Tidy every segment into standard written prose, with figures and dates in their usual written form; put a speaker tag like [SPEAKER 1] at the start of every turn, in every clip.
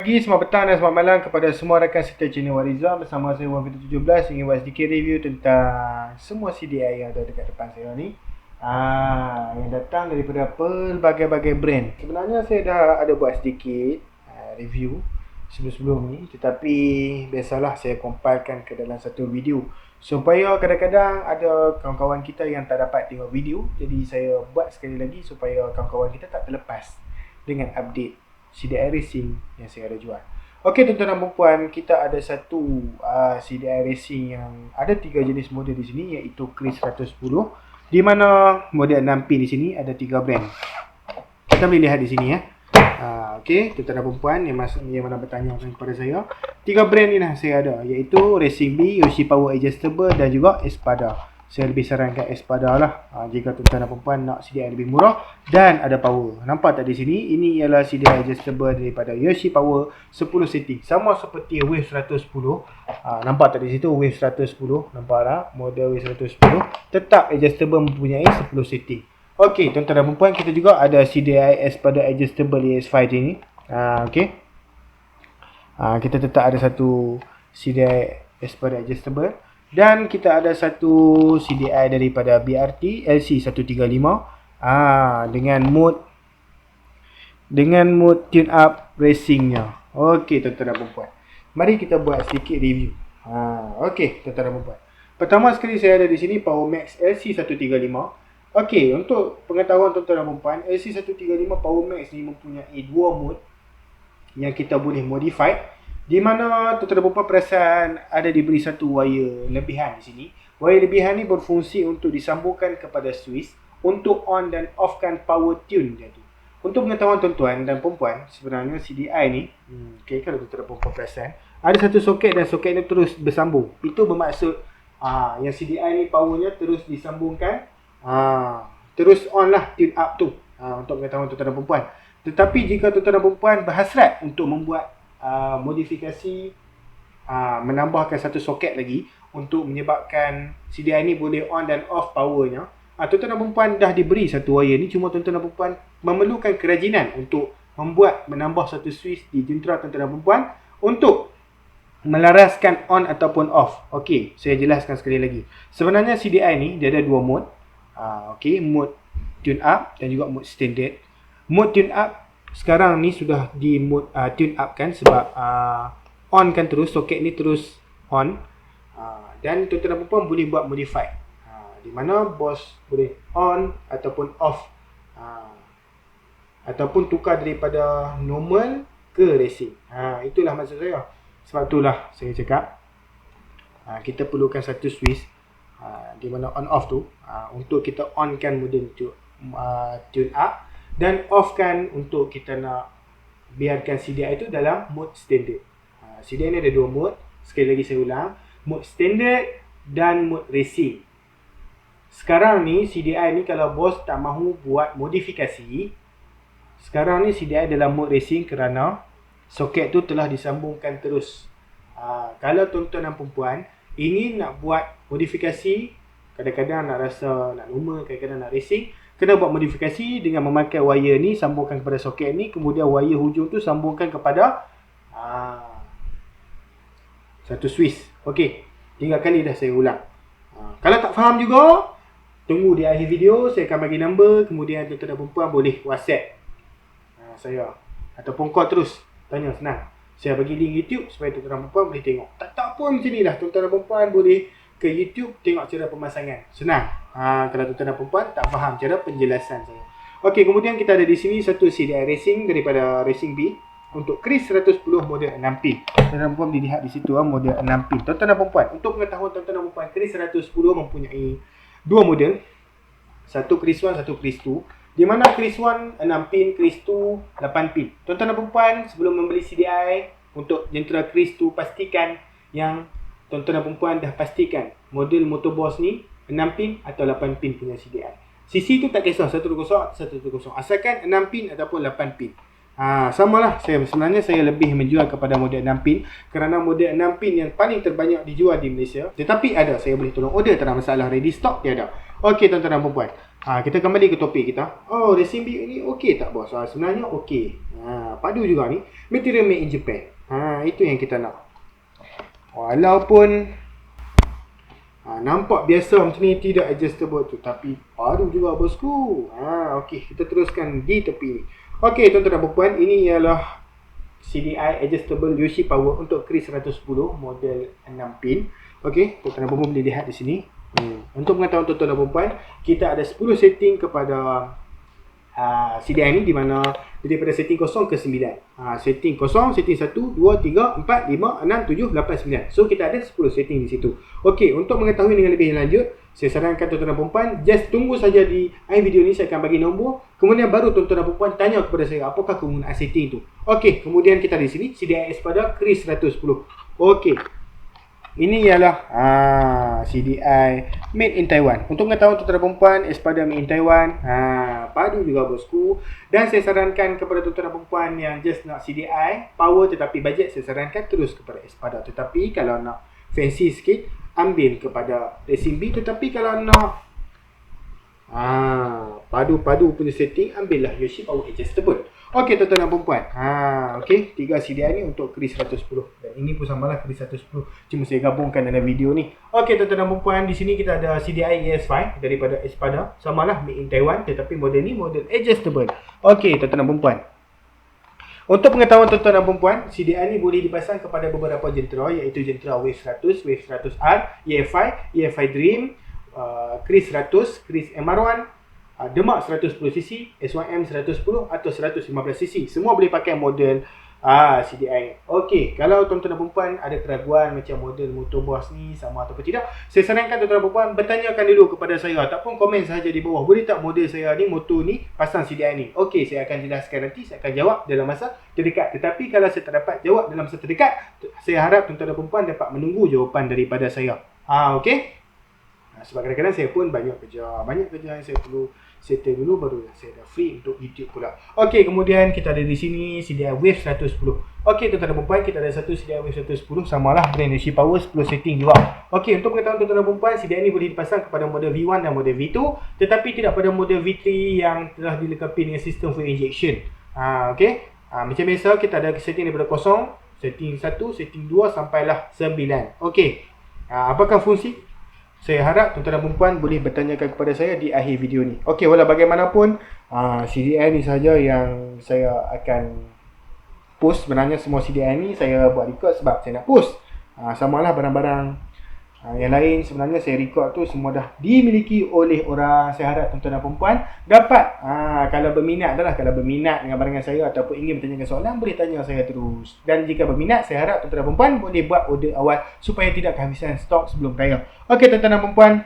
[SPEAKER 1] pagi, selamat petang dan selamat malam kepada semua rakan serta channel Warizam. Bersama saya Wan17 ingin buat sedikit review tentang semua CDI yang ada dekat depan saya ni, yang datang daripada pelbagai-bagai brand. Sebenarnya saya dah ada buat sedikit review sebelum-sebelum ni, tetapi biasalah saya compilekan ke dalam satu video supaya kadang-kadang ada kawan-kawan kita yang tak dapat tengok video. Jadi saya buat sekali lagi supaya kawan-kawan kita tak terlepas dengan update CDI Racing yang saya ada jual. Okey tuan-tuan dan puan, kita ada satu CDI Racing yang ada 3 jenis model di sini, iaitu Chris 110, di mana model 6pin di sini ada 3 brand. Kita boleh lihat di sini ya. Okey tuan-tuan dan puan yang mana bertanya kepada saya, 3 brand ni lah saya ada, iaitu Racing B, Yoshi Power Adjustable dan juga Espada. Saya lebih sarankan Espada lah jika tuan-tuan dan puan nak CDI lebih murah dan ada power. Nampak tak di sini? Ini ialah CDI adjustable daripada Yoshi Power 10 setting. Sama seperti Wave 110. Nampak tak di situ Wave 110? Nampak tak? Model Wave 110 tetap adjustable, mempunyai 10 setting. Okey, tuan-tuan dan puan, kita juga ada CDI Espada adjustable ES5 ni. Okey. Kita tetap ada satu CDI Espada adjustable. Dan kita ada satu CDI daripada BRT LC135 dengan mode tune up racingnya. Okey tuan-tuan dan puan, mari kita buat sedikit review. Okey tuan-tuan dan puan, pertama sekali saya ada di sini Power Max LC135. Okey, untuk pengetahuan tuan-tuan dan puan, LC135 Power Max ni mempunyai 2 mode yang kita boleh modify, di mana tuan-tuan dan puan perasan ada diberi satu wire lebihan di sini. Wire lebihan ni berfungsi untuk disambungkan kepada switch untuk on dan offkan power tune dia tu. Untuk pengetahuan tuan-tuan dan puan, sebenarnya CDI ni, okay, kalau tuan-tuan dan puan perasan, ada satu soket dan soket ni terus bersambung. Itu bermaksud yang CDI ni powernya terus disambungkan, terus on lah tune up tu, untuk pengetahuan tuan-tuan dan puan. Tetapi jika tuan-tuan dan puan berhasrat untuk membuat modifikasi, menambahkan satu soket lagi untuk menyebabkan CDI ni boleh on dan off powernya, tuan-tuan dan puan dah diberi satu wire ni, cuma tuan-tuan dan puan memerlukan kerajinan untuk menambah satu switch di jentera tuan-tuan dan puan untuk melaraskan on ataupun off. Okey, saya jelaskan sekali lagi. Sebenarnya CDI ni dia ada 2 mode. Okey, mode tune up dan juga mode standard. Mode tune up sekarang ni sudah di mode tune up kan, sebab on kan terus, soket ni terus on, dan tuan-tuan dan puan boleh buat modify, di mana bos boleh on ataupun off, ataupun tukar daripada normal ke racing. Itulah maksud saya. Sebab itulah saya cakap kita perlukan satu switch, di mana on off tu, untuk kita on kan model tune up, dan off kan untuk kita nak biarkan CDI itu dalam mode standard. CDI ni ada 2 mode. Sekali lagi saya ulang, mode standard dan mode racing. Sekarang ni CDI ni kalau bos tak mahu buat modifikasi, sekarang ni CDI dalam mode racing kerana soket tu telah disambungkan terus. Kalau tuan-tuan dan perempuan ingin nak buat modifikasi, kadang-kadang nak rasa nak normal, kadang-kadang nak racing, kena buat modifikasi dengan memakai wire ni, sambungkan kepada soket ni, kemudian wire hujung tu sambungkan kepada satu switch. Okey, 3 kali dah saya ulang. Kalau tak faham juga, tunggu di akhir video, saya akan bagi nombor, kemudian tuan-tuan dan perempuan boleh WhatsApp saya, ataupun call terus, tanya, senang. Saya bagi link YouTube supaya tuan-tuan dan perempuan boleh tengok. Tak pun macam ni lah, tuan-tuan dan perempuan boleh ke YouTube tengok cara pemasangan. Senang. Kalau tuan-tuan dan perempuan tak faham cara penjelasan saya. Okey, kemudian kita ada di sini satu CDI Racing daripada Racing B untuk Chris 110 model 6pin. Tuan-tuan dan perempuan boleh lihat di situ model 6pin. Tuan-tuan dan perempuan, untuk pengetahuan tuan-tuan dan perempuan, Chris 110 mempunyai 2 model. Satu Chris 1, satu Chris 2. Di mana Chris 1 6pin, Chris 2 8pin. Tuan-tuan dan perempuan, sebelum membeli CDI untuk jentera Chris 2, pastikan yang tuan-tuan dan perempuan dah pastikan model motorboss ni 6pin atau 8pin punya CDI. CC tu tak kisah, 120 atau 110, asalkan 6pin ataupun 8pin. Samalah, sebenarnya saya lebih menjual kepada model 6pin kerana model 6pin yang paling terbanyak dijual di Malaysia. Tetapi ada, saya boleh tolong order, tak ada masalah, ready stock dia ada. Okey tuan-tuan dan puan, Kita kembali ke topik kita. Oh, racing bike ni okey tak bos? Sebenarnya okey. Padu juga ni. Material made in Japan. Itu yang kita nak. Walaupun nampak biasa macam ni, tidak adjustable tu, tapi padu juga bosku. Okey, kita teruskan di tepi ni. Okey, tuan-tuan dan puan, ini ialah CDI Adjustable UC Power untuk Cris 110 model 6 pin. Okey, tuan-tuan dan puan boleh lihat di sini. Untuk pengetahuan tuan-tuan dan puan, kita ada 10 setting kepada CDI ni, di mana daripada setting 0 ke 9. Setting 0, setting 1, 2, 3, 4, 5, 6, 7, 8, 9. So kita ada 10 setting di situ. Okey, untuk mengetahui dengan lebih lanjut, saya sarankan tuan-tuan dan puan, just tunggu saja di akhir video ni, saya akan bagi nombor. Kemudian baru tuan-tuan dan puan tanya kepada saya apakah kegunaan setting tu. Okey, kemudian kita di sini CDI Espada Cris 110. Okey. Ini ialah CDI made in Taiwan. Untuk mengetahui tuan-tuan dan puan, Espada made in Taiwan. Padu juga bosku. Dan saya sarankan kepada tuan-tuan dan puan yang just nak CDI power tetapi budget, saya sarankan terus kepada Espada. Tetapi kalau nak fancy sikit, ambil kepada racing bike. Tetapi kalau nak padu-padu punya setting, ambillah UC Power Adjustable. Okey tuan-tuan dan puan. Okey, 3 CDI ni untuk Cris 110. Dan ini pun samalah Cris 110. Cuma saya gabungkan dalam video ni. Okey tuan-tuan dan puan, di sini kita ada CDI ES5 daripada Espada. Samalah made in Taiwan, tetapi model ni model adjustable. Okey tuan-tuan dan puan. Untuk pengetahuan tuan-tuan dan puan, CDI ni boleh dipasang kepada beberapa jentera, iaitu jentera Wave 100, Wave 100R, EF5, EF5 Dream, Cris 100, Cris MR1, Demak 110cc, S1M 110 atau 115cc. Semua boleh pakai model CDI. Okey, kalau tuan-tuan dan puan ada keraguan macam model motor bos ni sama ataupun tidak, saya sarankan tuan-tuan dan puan bertanyakan dulu kepada saya ataupun komen sahaja di bawah. Boleh tak model saya ni, motor ni pasang CDI ni? Okey, saya akan jelaskan nanti, saya akan jawab dalam masa terdekat. Tetapi kalau saya tak dapat jawab dalam masa terdekat, saya harap tuan-tuan dan puan dapat menunggu jawapan daripada saya. Okey. Sebab kadang-kadang saya pun banyak kerja yang saya perlu settle dulu, baru saya dah free untuk YouTube pula. Okey, kemudian kita ada di sini CDI Wave 110. Okey tuan-tuan dan puan, kita ada satu CDI Wave 110, samalah brand UC Power, 10 setting juga. Okey, untuk pengetahuan tuan-tuan dan puan, CDI ni boleh dipasang kepada model V1 dan model V2, tetapi tidak pada model V3 yang telah dilengkapi dengan sistem fuel injection. Okey, macam biasa kita ada setting daripada 0, setting 1, setting 2 sampailah 9. Okey, apakah fungsi? Saya harap tuan-tuan dan puan boleh bertanyakan kepada saya di akhir video ni. Okey, walau bagaimanapun, CDI ni saja yang saya akan post. Sebenarnya semua CDI ni saya buat record sebab saya nak post. Samalah barang-barang yang lain, sebenarnya saya record tu semua dah dimiliki oleh orang. Saya harap tuan-tuan dan puan dapat, kalau berminat dengan barangan saya ataupun ingin bertanyakan soalan, boleh tanya saya terus. Dan jika berminat, saya harap tuan-tuan dan puan boleh buat order awal supaya tidak kehabisan stok sebelum raya. Okey tuan-tuan dan puan,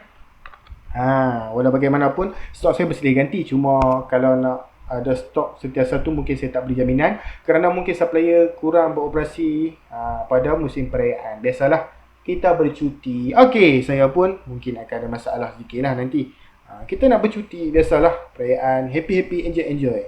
[SPEAKER 1] walau bagaimanapun stok saya bersedia ganti. Cuma kalau nak ada stok sentiasa tu, mungkin saya tak beri jaminan kerana mungkin supplier kurang beroperasi pada musim perayaan. Biasalah kita bercuti. Okey, saya pun mungkin akan ada masalah sedikit lah nanti. Kita nak bercuti, biasalah perayaan, happy-happy, enjoy-enjoy.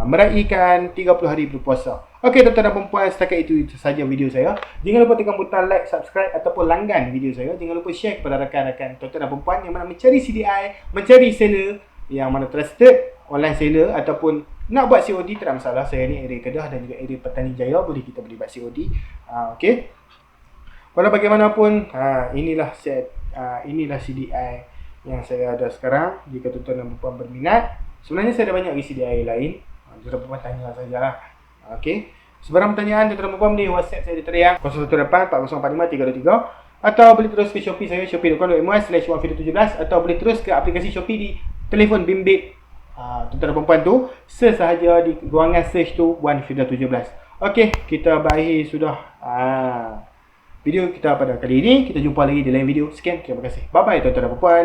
[SPEAKER 1] Meraihkan 30 hari berpuasa. Okey tuan-tuan dan puan, setakat itu saja video saya. Jangan lupa tekan butang like, subscribe ataupun langgan video saya. Jangan lupa share kepada rakan-rakan tuan-tuan dan puan yang mana mencari CDI, mencari seller yang mana trusted, online seller ataupun nak buat COD, tak ada masalah. Saya ni area Kedah dan juga area Petani Jaya, kita boleh buat COD. Okey. Walau bagaimanapun, inilah CDI yang saya ada sekarang. Jika tuan-tuan dan puan berminat, sebenarnya saya ada banyak lagi CDI lain. Tuan-tuan dan puan tanya sajalah. Okey. Sebarang pertanyaan tuan-tuan dan puan boleh WhatsApp saya di talian 018-4045-323 atau boleh terus ke Shopee saya, shopee.com.my/1video17 atau boleh terus ke aplikasi Shopee di telefon bimbit tuan-tuan dan puan tu. Sesahaja di ruangan search tu 1video17. Okey, kita berakhir sudah video kita pada kali ini. Kita jumpa lagi di lain video. Sekian, terima kasih. Bye bye tuan-tuan dan puan.